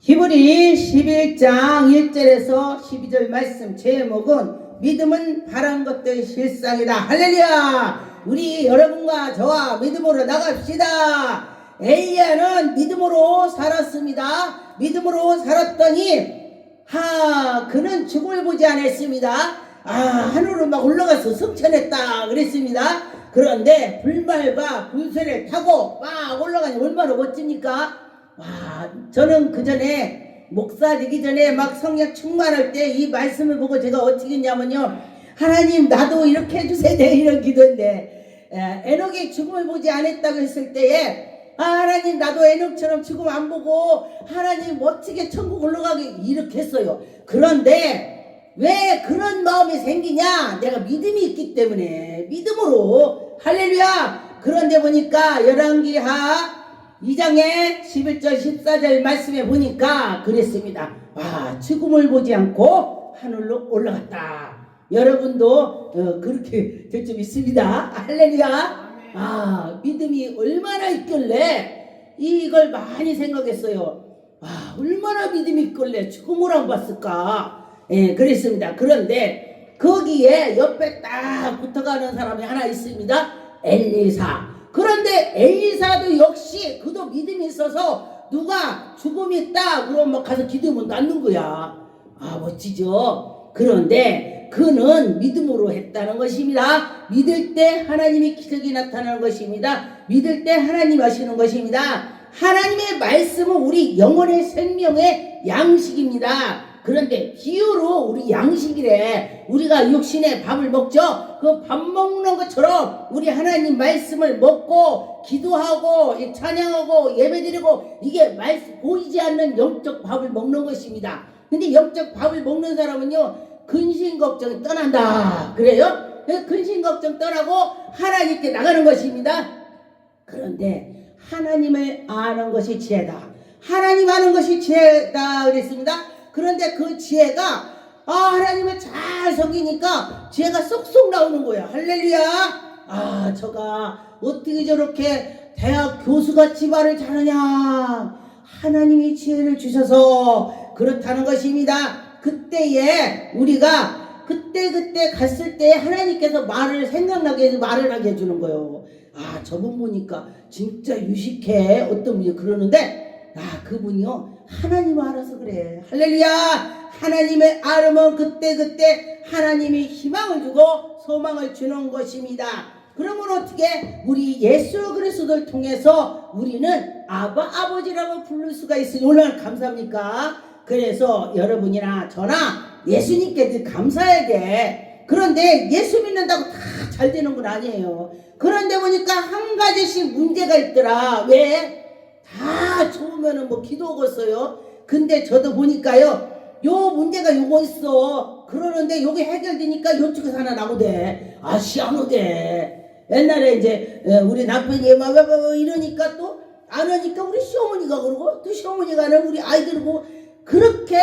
히브리 11장 1절에서 12절 말씀 제목은 믿음은 바란 것들의 실상이다. 할렐루야! 우리 여러분과 저와 믿음으로 나갑시다. 엘리야는 믿음으로 살았습니다. 믿음으로 살았더니 그는 죽음을 보지 않았습니다. 하늘로 막 올라가서 승천했다 그랬습니다. 그런데 불말과 불새를 타고 막 올라가니 얼마나 멋집니까? 저는 그 전에 목사 되기 전에 막 성령 충만할 때 이 말씀을 보고 제가 어떻게 했냐면요, 하나님 나도 이렇게 해주세요 이런 기도인데, 에녹이 죽음을 보지 않았다고 했을 때에 하나님 나도 에녹처럼 죽음 안 보고 하나님 멋지게 천국 올라가게 이렇게 했어요. 그런데 왜 그런 마음이 생기냐? 내가 믿음이 있기 때문에, 믿음으로. 할렐루야. 그런데 보니까 열왕기하 2장의 11절 14절 말씀에 보니까 그랬습니다. 죽음을 보지 않고 하늘로 올라갔다. 여러분도 그렇게 될 줄 믿습니다. 할렐루야. 믿음이 얼마나 있길래 이걸 많이 생각했어요. 얼마나 믿음이 있길래 죽음을 안 봤을까. 그랬습니다. 그런데 거기에 옆에 딱 붙어가는 사람이 하나 있습니다. 엘리사. 그런데 엘리사도 역시 그도 믿음이 있어서 누가 죽음이 있다 그러면 가서 기도하면 낫는 거야. 멋지죠. 그런데 그는 믿음으로 했다는 것입니다. 믿을 때 하나님의 기적이 나타나는 것입니다. 믿을 때 하나님 하시는 것입니다. 하나님의 말씀은 우리 영혼의 생명의 양식입니다. 그런데 비유로 우리 양식이래. 우리가 육신의 밥을 먹죠. 그 밥 먹는 것처럼 우리 하나님 말씀을 먹고 기도하고 찬양하고 예배드리고, 이게 말씀 보이지 않는 영적 밥을 먹는 것입니다. 근데 영적 밥을 먹는 사람은요, 근심 걱정이 떠난다 그래요. 근심 걱정 떠나고 하나님께 나가는 것입니다. 그런데 하나님을 아는 것이 지혜다. 하나님 아는 것이 지혜다 그랬습니다. 그런데 그 지혜가 하나님을 잘 섬기니까 지혜가 쏙쏙 나오는 거야. 할렐루야. 저가 어떻게 저렇게 대학 교수같이 말을 잘하냐. 하나님이 지혜를 주셔서 그렇다는 것입니다. 그때에 우리가 그때 갔을 때 하나님께서 말을 생각나게 해서 말을 하게 해주는 거예요. 저분 보니까 진짜 유식해. 어떤 분이 그러는데 그분이요, 하나님 알아서 그래. 할렐루야. 하나님의 알으면 그때 하나님이 희망을 주고 소망을 주는 것입니다. 그러면 어떻게 우리 예수 그리스도를 통해서 우리는 아버지라고 부를 수가 있으니 얼마나 감사합니까? 그래서 여러분이나 저나 예수님께 늘 감사해야 돼. 그런데 예수 믿는다고 다 잘 되는 건 아니에요. 그런데 보니까 한 가지씩 문제가 있더라. 왜? 다 좋으면은 기도하겠어요. 근데 저도 보니까요, 요 문제가 요거 있어. 그러는데 요게 해결되니까 요쪽에서 하나 나오대. 시원하대. 옛날에 이제 우리 남편이 막 이러니까 또 안 하니까 우리 시어머니가 그러고, 또 시어머니가는 우리 아이들 보고 그렇게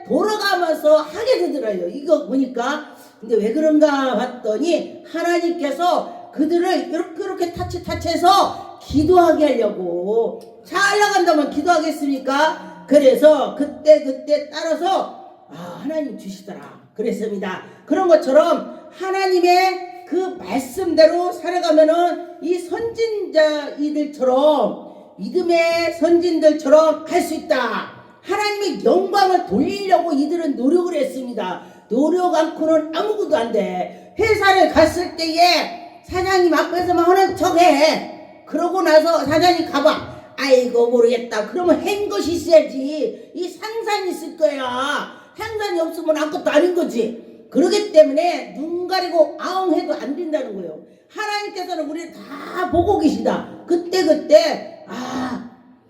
돌아가면서 하게 되더라고요. 이거 보니까. 근데 왜 그런가 봤더니 하나님께서 그들을 이렇게 타치해서 기도하게 하려고. 잘 나간다면 기도하겠습니까? 그래서 그때 따라서 하나님 주시더라 그랬습니다. 그런 것처럼 하나님의 그 말씀대로 살아가면은 이 선진자이들처럼, 믿음의 선진들처럼 할 수 있다. 하나님의 영광을 돌리려고 이들은 노력을 했습니다. 노력 않고는 아무것도 안 돼. 회사를 갔을 때에 사장님 앞에서만 하는 척해. 그러고 나서 사장님 가봐. 아이고 모르겠다. 그러면 한 것이 있어야지. 이 상상이 있을 거야. 상상이 없으면 아무것도 아닌 거지. 그러기 때문에 눈 가리고 아웅해도 안 된다는 거예요. 하나님께서는 우리를 다 보고 계시다. 그때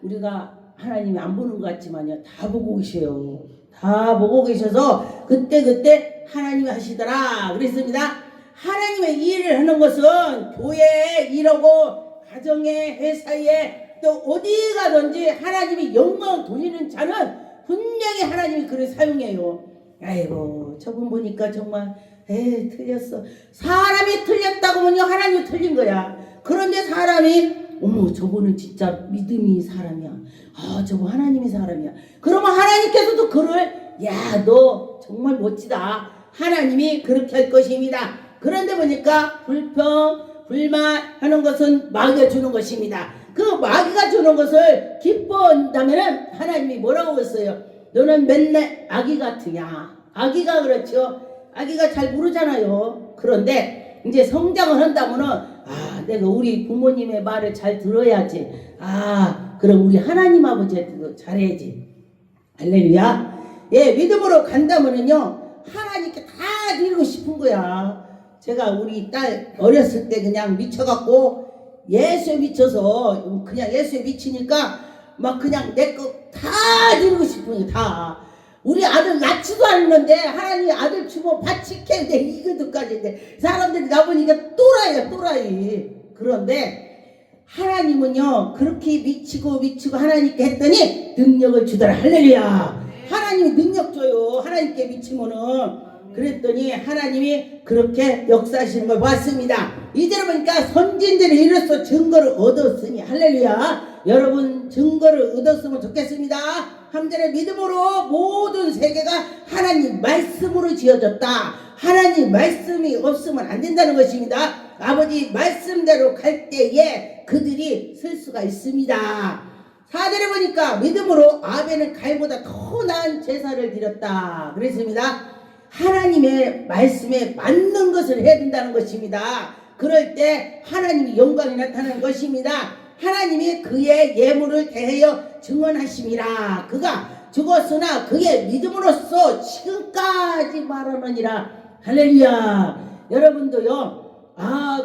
우리가 하나님이 안 보는 것 같지만요, 다 보고 계셔요. 다 보고 계셔서 그때 하나님이 하시더라 그랬습니다. 하나님의 일을 하는 것은 교회에 일하고 가정에 회사에 또 어디 가든지 하나님이 영광을 돌리는 자는 분명히 하나님이 그를 사용해요. 아이고 저분 보니까 정말 틀렸어. 사람이 틀렸다고 하면요, 하나님이 틀린 거야. 그런데 사람이 어머 저분은 진짜 믿음이 사람이야. 아 저분 하나님의 사람이야. 그러면 하나님께서도 그를 야 너 정말 멋지다. 하나님이 그렇게 할 것입니다. 그런데 보니까 불평 불만하는 것은 마귀가 주는 것입니다. 그 마귀가 주는 것을 기뻐한다면 하나님이 뭐라고 했어요? 너는 맨날 아기 같으냐. 아기가 그렇죠. 아기가 잘 모르잖아요. 그런데 이제 성장을 한다면은 아 내가 우리 부모님의 말을 잘 들어야지. 아 그럼 우리 하나님 아버지한테도 잘해야지. 할렐루야. 예 믿음으로 간다면은요 하나님께 다 드리고 싶은 거야. 제가 우리 딸 어렸을 때 그냥 미쳐갖고 예수에 미쳐서 그냥 예수에 미치니까 막 그냥 내 거 다 드리고 싶은 거 다. 우리 아들 낳지도 않는데 하나님 아들 주고 바치게 돼 이거도까지인데 사람들이 나보니까 또라이야 또라이. 그런데 하나님은요 그렇게 미치고 하나님께 했더니 능력을 주더라. 할렐루야. 하나님이 능력 줘요. 하나님께 미치면은. 그랬더니 하나님이 그렇게 역사하시는 걸 봤습니다. 이제는 보니까 선진들이 이로써 증거를 얻었으니 할렐루야. 여러분 증거를 얻었으면 좋겠습니다. 3절에 믿음으로 모든 세계가 하나님 말씀으로 지어졌다. 하나님 말씀이 없으면 안 된다는 것입니다. 아버지 말씀대로 갈 때에 그들이 설 수가 있습니다. 4절에 보니까 믿음으로 아벨은 가인보다 더 나은 제사를 드렸다. 그랬습니다. 하나님의 말씀에 맞는 것을 해야 된다는 것입니다. 그럴 때 하나님이 영광이 나타나는 것입니다. 하나님이 그의 예물을 대하여 증언하심이라. 그가 죽었으나 그의 믿음으로써 지금까지 말하느니라. 할렐루야. 여러분도요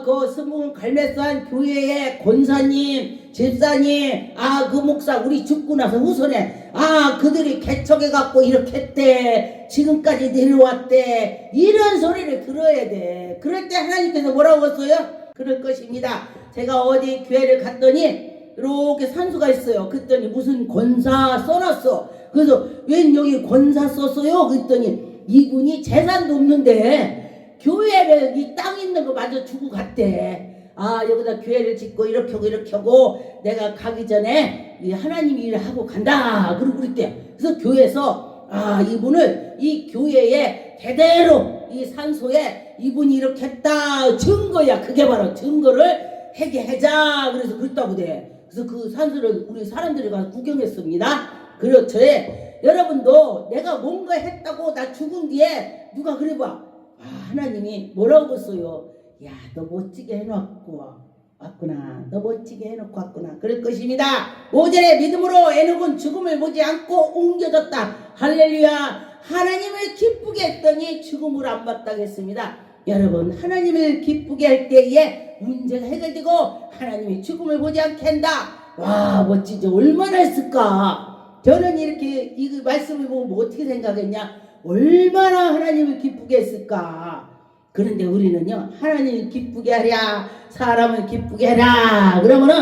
그 스무 갈매산 교회의 권사님 집사님 그 목사 우리 죽고 나서 후손에 그들이 개척해 갖고 이렇게 했대 지금까지 내려왔대 이런 소리를 들어야 돼. 그럴 때 하나님께서 뭐라고 했어요? 그럴 것입니다. 제가 어디 교회를 갔더니 이렇게 산수가 있어요. 그랬더니 무슨 권사 써놨어. 그래서 웬 여기 권사 썼어요? 그랬더니 이분이 재산도 없는데 교회를 이 땅 있는 거 마저 주고 갔대. 여기다 교회를 짓고 이렇게 하고 내가 가기 전에 이 하나님 일을 하고 간다. 그러고 그랬대. 그래서 교회에서 이분을 이 교회에 대대로 이 산소에 이분이 이렇게 했다. 증거야. 그게 바로 증거를 하게 하자. 그래서 그랬다고 돼. 그래서 그 산소를 우리 사람들이 가서 구경했습니다. 그렇죠. 여러분도 내가 뭔가 했다고 나 죽은 뒤에 누가 그래봐. 하나님이 뭐라고 했어요? 야, 너 멋지게 해놓고 왔구나. 너 멋지게 해놓고 왔구나. 그럴 것입니다. 5절에 믿음으로 에녹은 죽음을 보지 않고 옮겨졌다. 할렐루야. 하나님을 기쁘게 했더니 죽음을 안 봤다고 했습니다. 여러분 하나님을 기쁘게 할 때에 문제가 해결되고 하나님이 죽음을 보지 않게 한다. 와 멋지죠. 얼마나 했을까. 저는 이렇게 이 말씀을 보고 어떻게 생각했냐. 얼마나 하나님을 기쁘게 했을까. 그런데 우리는요 하나님을 기쁘게 하랴 사람을 기쁘게 하라 그러면은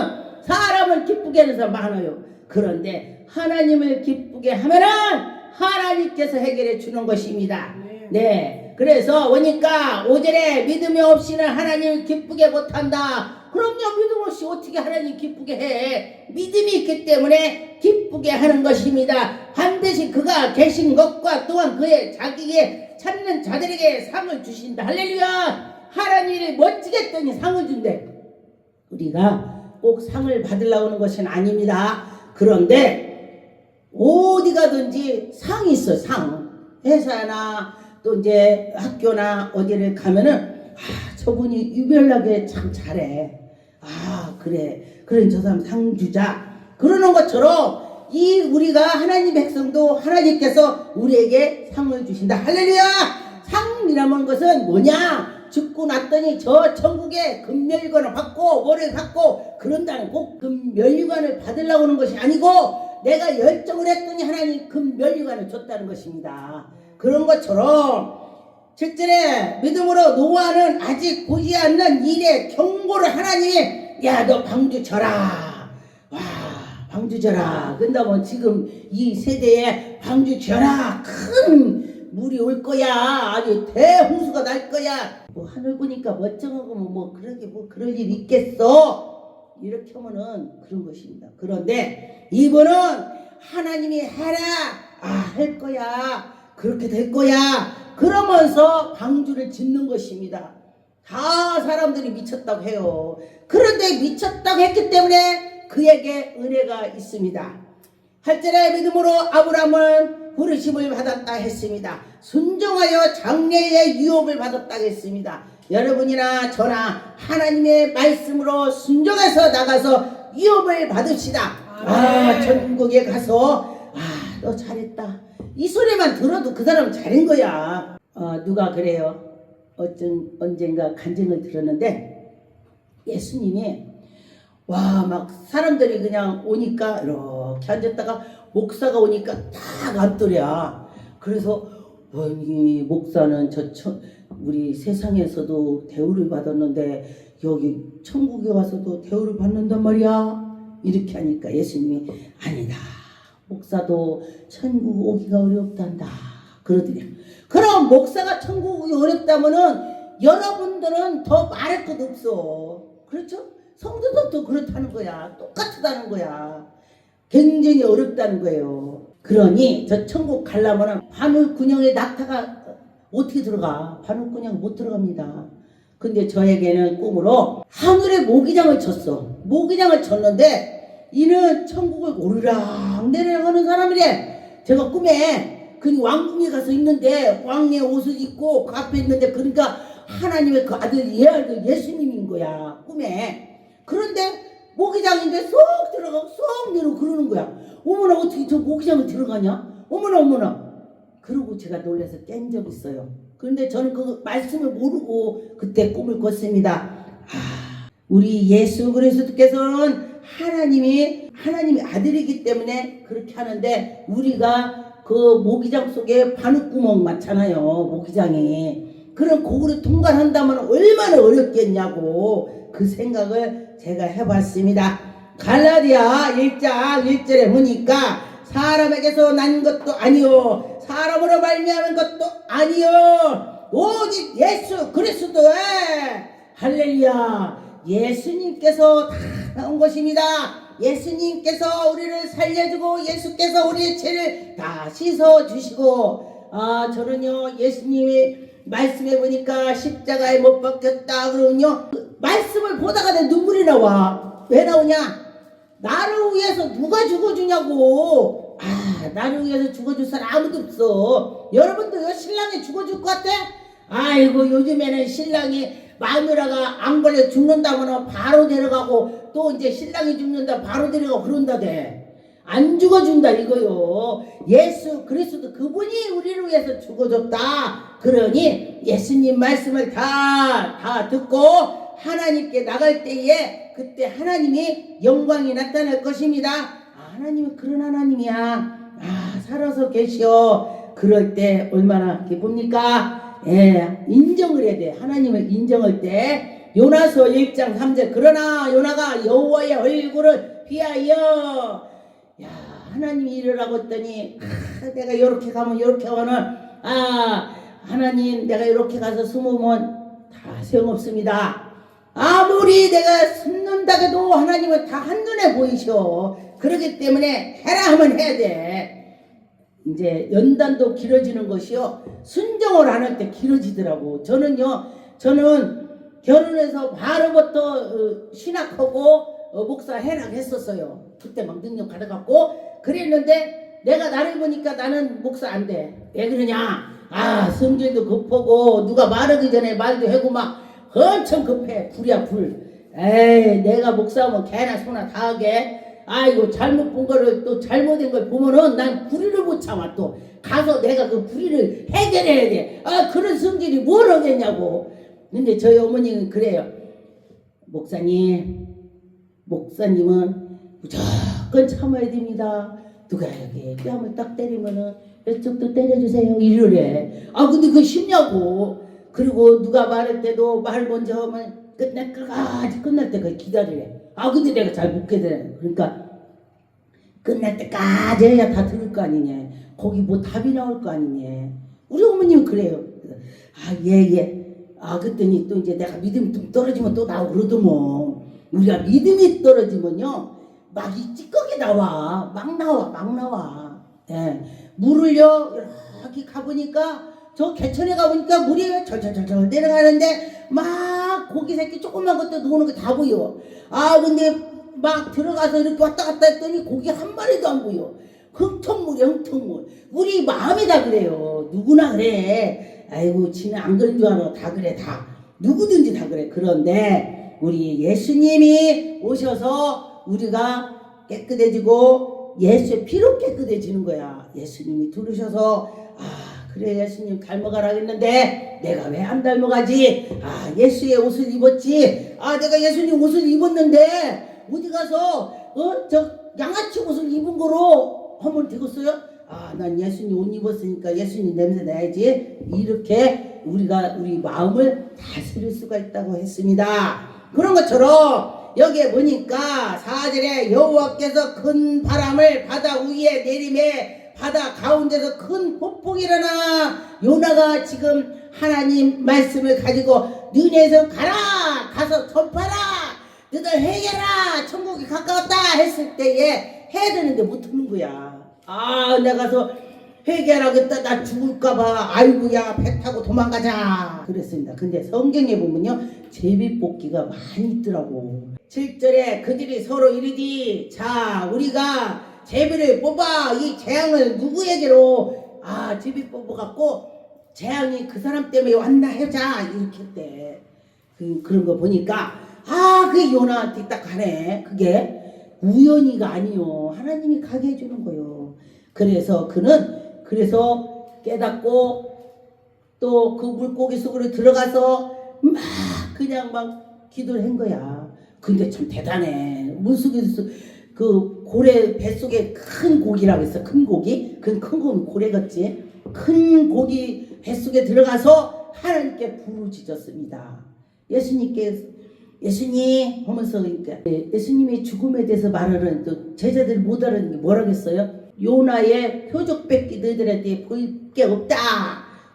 사람을 기쁘게 하는 사람 많아요. 그런데 하나님을 기쁘게 하면은 하나님께서 해결해 주는 것입니다. 네, 그래서 보니까 5절에 믿음이 없이는 하나님을 기쁘게 못한다. 그럼요 믿음 없이 어떻게 하나님 기쁘게 해. 믿음이 있기 때문에 기쁘게 하는 것입니다. 반드시 그가 계신 것과 또한 그의 자기에 찾는 자들에게 상을 주신다. 할렐루야. 하나님이 멋지게 했더니 상을 준대. 우리가 꼭 상을 받으려고 하는 것은 아닙니다. 그런데 어디 가든지 상이 있어. 상 회사나 또 이제 학교나 어디를 가면은 저분이 유별나게 참 잘해. 그래 저 사람 상 주자 그러는 것처럼 이 우리가 하나님 백성도 하나님께서 우리에게 상을 주신다. 할렐루야. 상이라는 것은 뭐냐. 죽고 났더니 저 천국에 금멸관을 받고 뭐를 갖고 그런다는 꼭 금멸관을 받으려고 하는 것이 아니고 내가 열정을 했더니 하나님 금멸관을 줬다는 것입니다. 그런 것처럼 7절에 믿음으로 노아는 아직 보지 않는 일에 경고를 하나님이 야 너 방주 져라. 방주 져라. 근다면 지금 이 세대에 방주 져라. 큰 물이 올 거야. 아주 대홍수가 날 거야. 하늘 보니까 멀쩡하고 그러게 그럴 일 있겠어. 이렇게 하면은 그런 것입니다. 그런데 이분은 하나님이 해라, 할 거야, 그렇게 될 거야 그러면서 방주를 짓는 것입니다. 다 사람들이 미쳤다고 해요. 그런데 미쳤다고 했기 때문에 그에게 은혜가 있습니다. 8절의 믿음으로 아브라함은 부르심을 받았다 했습니다. 순종하여 장래의 유업을 받았다 했습니다. 여러분이나 저나 하나님의 말씀으로 순종해서 나가서 유업을 받읍시다. 천국에 가서 너 잘했다, 이 소리만 들어도 그 사람은 잘한 거야. 누가 그래요. 언젠가 간증을 들었는데 예수님이 막 사람들이 그냥 오니까 이렇게 앉았다가 목사가 오니까 딱 앉더랴. 그래서 아니 목사는 우리 세상에서도 대우를 받았는데 여기 천국에 와서도 대우를 받는단 말이야. 이렇게 하니까 예수님이 아니다, 목사도 천국 오기가 어렵단다 그러더래요. 그럼 목사가 천국 오기 어렵다면은 여러분들은 더 말할 것 없어. 그렇죠? 성도도 그렇다는 거야. 똑같다는 거야. 굉장히 어렵다는 거예요. 그러니 저 천국 가려면은 바늘구멍에 낙타가 어떻게 들어가? 바늘구멍 못 들어갑니다. 근데 저에게는 꿈으로 하늘에 모기장을 쳤어. 모기장을 쳤는데 이는 천국을 오르락 내려가는 사람이래. 제가 꿈에 그 왕궁에 가서 있는데 왕의 옷을 입고 그 앞에 있는데, 그러니까 하나님의 그 아들 예수님인 거야 꿈에. 그런데 모기장인데 쏙 들어가고 쏙 내려 그러는 거야. 어머나 어떻게 저 모기장을 들어가냐? 어머나. 그러고 제가 놀라서 깬 적 있어요. 그런데 저는 그 말씀을 모르고 그때 꿈을 꿨습니다. 우리 예수 그리스도께서는 하나님이 아들이기 때문에 그렇게 하는데, 우리가 그 모기장 속에 바늘구멍 많잖아요. 모기장에. 그런 고구를 통과한다면 얼마나 어렵겠냐고 그 생각을 제가 해봤습니다. 갈라디아 1장 1절에 보니까 사람에게서 난 것도 아니요 사람으로 말미암은 것도 아니요 오직 예수 그리스도의 할렐루야, 예수님께서 다 나온 것입니다. 예수님께서 우리를 살려주고 예수께서 우리의 죄를 다 씻어주시고, 저는요 예수님이 말씀해 보니까 십자가에 못 박혔다 그러면요 말씀을 보다가 내 눈물이 나와. 왜 나오냐? 나를 위해서 누가 죽어주냐고. 나를 위해서 죽어줄 사람 아무도 없어. 여러분도 신랑이 죽어줄 것 같아? 아이고 요즘에는 신랑이 마누라가 안 걸려 죽는다면 바로 데려가고, 또 이제 신랑이 죽는다 바로 데려가고 그런다대. 안 죽어준다 이거요. 예수 그리스도 그분이 우리를 위해서 죽어줬다. 그러니 예수님 말씀을 다 듣고 하나님께 나갈 때에 그때 하나님이 영광이 나타날 것입니다. 하나님은 그런 하나님이야. 살아서 계시오. 그럴 때 얼마나 기쁩니까? 인정을 해야 돼. 하나님을 인정할 때 요나서 1장 3절 그러나 요나가 여호와의 얼굴을 피하여, 하나님이 이러라고 했더니 내가 이렇게 가면 이렇게 하면은 하나님 내가 이렇게 가서 숨으면 다 소용없습니다. 아무리 내가 숨는다 해도 하나님은 다 한눈에 보이셔. 그렇기 때문에 해라 하면 해야 돼. 이제 연단도 길어지는 것이요 순종을 안 할 때 길어지더라고. 저는 결혼해서 바로부터 신학하고 목사 해라 했었어요. 그때 막 능력 받아갖고 그랬는데 내가 나를 보니까 나는 목사 안 돼. 왜 그러냐? 성질도 급하고 누가 말하기 전에 말도 하고 막 엄청 급해. 불이야 불. 내가 목사하면 개나 소나 다 하게. 이거 잘못 본 거를 또 잘못된 걸 보면은 난 불의를 못 참아. 또 가서 내가 그 불의를 해결해야 돼. 그런 성질이 뭘 하겠냐고. 근데 저희 어머니는 그래요. 목사님은 무조건 참아야 됩니다. 누가 이렇게 뺨을 딱 때리면은 이쪽도 때려주세요 이러래. 근데 그거 쉽냐고. 그리고 누가 말할 때도 말 먼저 하면 끝날 때까지 기다리래. 근데 내가 잘 못 기다려. 그러니까 끝날 때까지 해야 다 들을 거 아니냐. 거기 뭐 답이 나올 거 아니냐. 우리 어머님은 그래요. 예. 그랬더니 또 이제 내가 믿음이 좀 떨어지면 또 나오고 그러더만. 우리가 믿음이 떨어지면요 막이 찌꺼기 나와. 막 나와. 예. 물을요 이렇게 가보니까 저 개천에 가보니까 물이 절절절절 내려가는데 막 고기 새끼 조그만 것도 노는 거 다 보여. 아 근데 막 들어가서 이렇게 왔다 갔다 했더니 고기 한 마리도 안 보여. 흙탕물. 우리 마음이 다 그래요. 누구나 그래. 아이고 지는 안 그런 줄 알아. 다 그래 다. 누구든지 다 그래. 그런데 우리 예수님이 오셔서 우리가 깨끗해지고 예수의 피로 깨끗해지는 거야. 예수님이 들으셔서 그래 예수님 닮아가라 했는데 내가 왜 안 닮아가지? 예수의 옷을 입었지. 내가 예수님 옷을 입었는데 어디 가서 저 양아치 옷을 입은 거로 하면 되겠어요? 난 예수님 옷 입었으니까 예수님 냄새 나야지. 이렇게 우리가 우리 마음을 다스릴 수가 있다고 했습니다. 그런 것처럼 여기에 보니까 4절에 여호와께서 큰 바람을 바다 위에 내림에 바다 가운데서 큰 폭풍이 일어나 요나가 지금 하나님 말씀을 가지고 니네서 가서 전파라 너희들 해결라 천국이 가까웠다 했을 때에 해야 되는데 못하는 거야. 내가 가서 회개하라겠다. 나 죽을까봐. 아이고야 배 타고 도망가자 그랬습니다. 근데 성경에 보면요 제비뽑기가 많이 있더라고. 7절에 그들이 서로 이르디 자 우리가 제비를 뽑아 이 재앙을 누구에게로 제비 뽑아갖고 재앙이 그 사람 때문에 왔나 해자 이렇게 했대. 그런 거 보니까 그게 요나한테 딱 가네. 그게 우연히가 아니요 하나님이 가게 해주는 거요. 그래서 그는 깨닫고 또 그 물고기 속으로 들어가서 그냥 막 기도를 한 거야. 근데 참 대단해. 물속에서 그 고래 뱃속에 큰 고기라고 했어. 큰 고기? 큰 고기 고래같지? 큰 고기 뱃속에 들어가서 하나님께 부르짖었습니다. 예수님 하면서 그러니까 예수님이 죽음에 대해서 말하는 또 제자들이 못 알아듣는 게 뭐라겠어요? 요나의 표적 뺏기 너희들한테 보일 게 없다.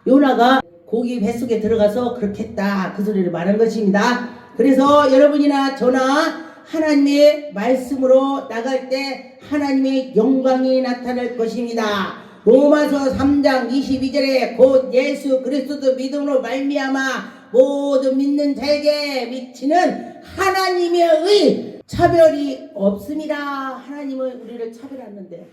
요나가 고기 뱃속에 들어가서 그렇게 했다. 그 소리를 말한 것입니다. 그래서 여러분이나 저나 하나님의 말씀으로 나갈 때 하나님의 영광이 나타날 것입니다. 로마서 3장 22절에 곧 예수 그리스도 믿음으로 말미암아 모든 믿는 자에게 미치는 하나님의 의 차별이 없습니다. 하나님은 우리를 차별하는데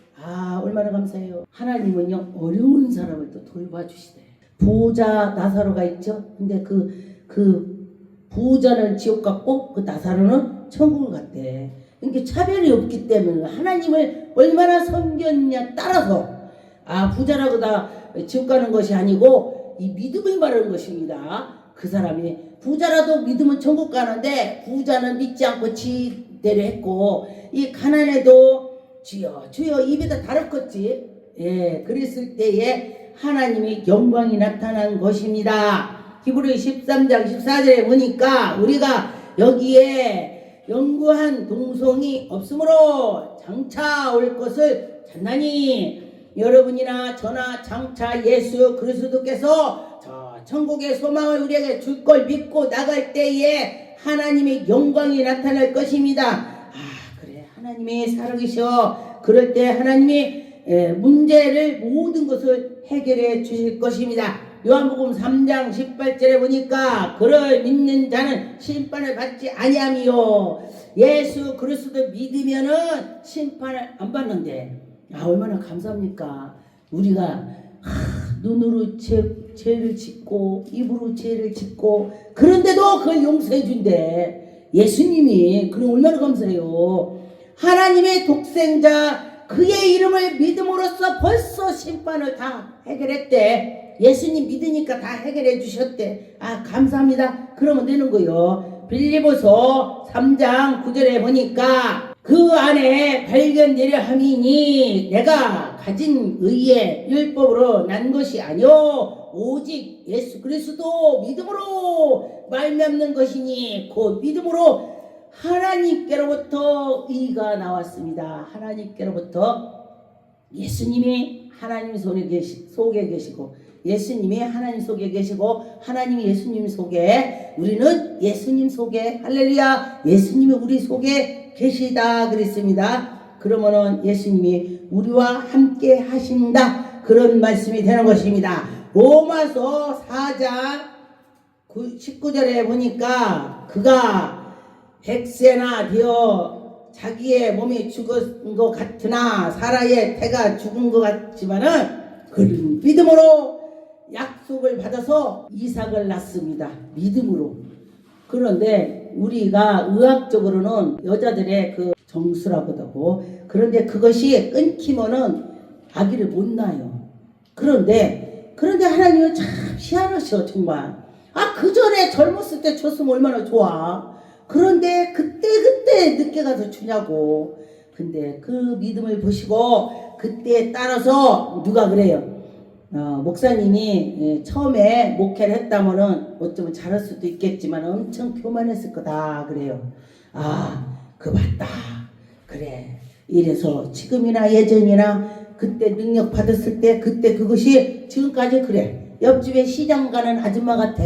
얼마나 감사해요. 하나님은요 어려운 사람을 또 돌봐주시대. 부자 나사로가 있죠. 근데 그 부자는 지옥 갔고 그 나사로는 천국을 갔대. 그러니까 차별이 없기 때문에 하나님을 얼마나 섬겼냐 따라서 부자라고 다 지옥 가는 것이 아니고 이 믿음을 말하는 것입니다. 그 사람이 부자라도 믿으면 천국 가는데 부자는 믿지 않고 지대로 했고 이 가난해도 주여 입에다 달았겠지. 그랬을 때에 하나님의 영광이 나타난 것입니다. 히브리 13장 14절에 보니까 우리가 여기에 영구한 동성이 없으므로 장차 올 것을 찾나니 여러분이나 저나 장차 예수 그리스도께서 천국의 소망을 우리에게 줄 걸 믿고 나갈 때에 하나님의 영광이 나타날 것입니다. 그래 하나님이 살아계셔. 그럴 때 하나님이 문제를 모든 것을 해결해 주실 것입니다. 요한복음 3장 18절에 보니까 그를 믿는 자는 심판을 받지 아니하며 예수 그리스도 믿으면은 심판을 안 받는데 얼마나 감사합니까? 우리가 눈으로 죄를 짓고 입으로 죄를 짓고 그런데도 그걸 용서해 준대. 예수님이. 그럼 얼마나 감사해요. 하나님의 독생자 그의 이름을 믿음으로써 벌써 심판을 다 해결했대. 예수님 믿으니까 다 해결해 주셨대. 감사합니다. 그러면 되는 거요. 빌립보서 3장 9절에 보니까 그 안에 발견되려 함이니 내가 가진 의의 율법으로 난 것이 아니요 오직 예수 그리스도 믿음으로 말미암는 것이니 곧 믿음으로 하나님께로부터 의가 나왔습니다. 하나님께로부터 예수님이 하나님 속에 계시고 예수님이 하나님 속에 계시고 하나님이 예수님 속에 우리는 예수님 속에 할렐루야 예수님이 우리 속에 계시다 그랬습니다. 그러면은 예수님이 우리와 함께 하신다 그런 말씀이 되는 것입니다. 로마서 4장 19절에 보니까 그가 100세나 되어 자기의 몸이 죽은 것 같으나 사라의 태가 죽은 것 같지만은 그는 믿음으로 약속을 받아서 이삭을 낳습니다. 믿음으로. 그런데 우리가 의학적으로는 여자들의 그 정수라고도 하고 그런데 그것이 끊기면은 아기를 못 낳아요. 그런데 하나님은 참 희한하셔 정말. 그 전에 젊었을 때 줬으면 얼마나 좋아. 그런데 그때 늦게 가서 주냐고. 근데 그 믿음을 보시고 그때 따라서 누가 그래요. 목사님이 처음에 목회를 했다면은 어쩌면 잘할 수도 있겠지만 엄청 교만했을 거다 그래요. 그 맞다. 그래. 이래서 지금이나 예전이나 그때 능력 받았을 때 그때 그것이 지금까지 그래. 옆집에 시장 가는 아줌마 같아.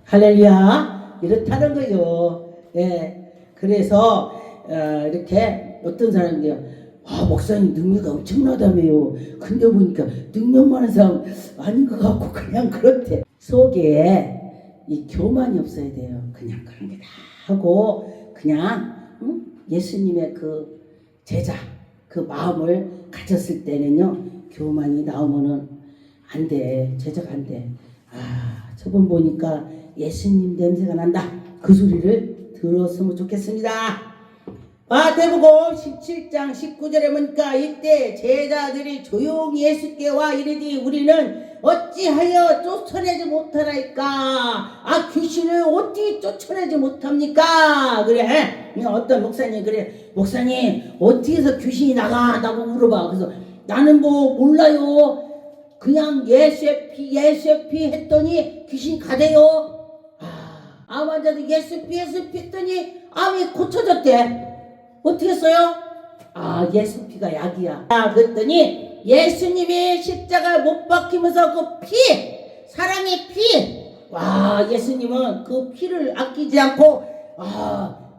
할렐루야. 이렇다는 거요. 예. 그래서 이렇게 어떤 사람이요. 목사님 능력이 엄청나다며요. 근데 보니까 능력 많은 사람 아닌 것 같고 그냥 그렇대. 속에 이 교만이 없어야 돼요. 그냥 그런 게 다 하고 그냥 예수님의 그 제자 그 마음을 가졌을 때는요. 교만이 나오면은 안 돼. 제자가 안 돼. 저번 보니까 예수님 냄새가 난다. 그 소리를 들었으면 좋겠습니다. 마태복음 17장 19절에 보니까 이때 제자들이 조용히 예수께 와 이르되 우리는 어찌하여 쫓아내지 못하나이까. 귀신을 어떻게 쫓아내지 못합니까? 그래. 어떤 목사님 그래. 목사님 어떻게 해서 귀신이 나가다고 물어봐. 그래서 나는 뭐 몰라요. 그냥 예수피 했더니 귀신이 가대요. 환자도 예수피 했더니 암이 고쳐졌대. 어떻게 했어요? 예수피가 약이야. 그랬더니 예수님이 십자가에 못 박히면서 그 피, 사랑의 피. 예수님은 그 피를 아끼지 않고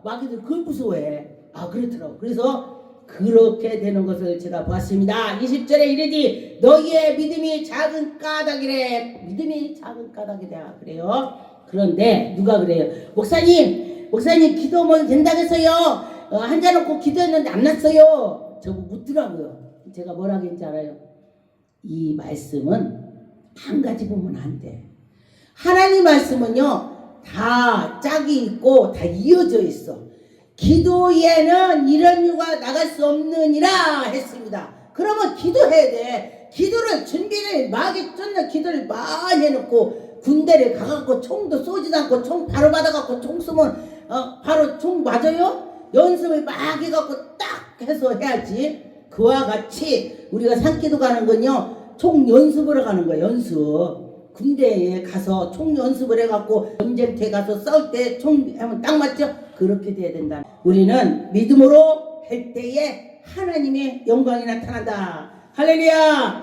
마귀들 그걸 무서워해. 그렇더라고. 그래서 그렇게 되는 것을 제가 봤습니다. 20절에 이르디 너희의 믿음이 작은 까닭이래. 믿음이 작은 까닭이다 그래요. 그런데 누가 그래요? 목사님 기도하면 된다면서요. 앉아놓고 기도했는데 안 났어요. 저거 묻더라고요. 제가 뭐라고 했는지 알아요? 이 말씀은 한 가지 보면 안 돼. 하나님 말씀은요 다 짝이 있고 다 이어져 있어. 기도에는 이런 이유가 나갈 수 없느니라 했습니다. 그러면 기도해야 돼. 기도를 준비를 마귀 쫓는 기도를 많이 해놓고 군대를 가갖고 총도 쏘지도 않고 총 바로 받아갖고 총 쏘면 바로 총 맞아요? 연습을 막 해갖고 딱 해서 해야지. 그와 같이 우리가 산기도 가는 건요 총 연습을 가는 거예요. 연습. 군대에 가서 총 연습을 해갖고 전쟁터에 가서 싸울 때 총 하면 딱 맞죠? 그렇게 돼야 된다. 우리는 믿음으로 할 때에 하나님의 영광이 나타난다. 할렐루야.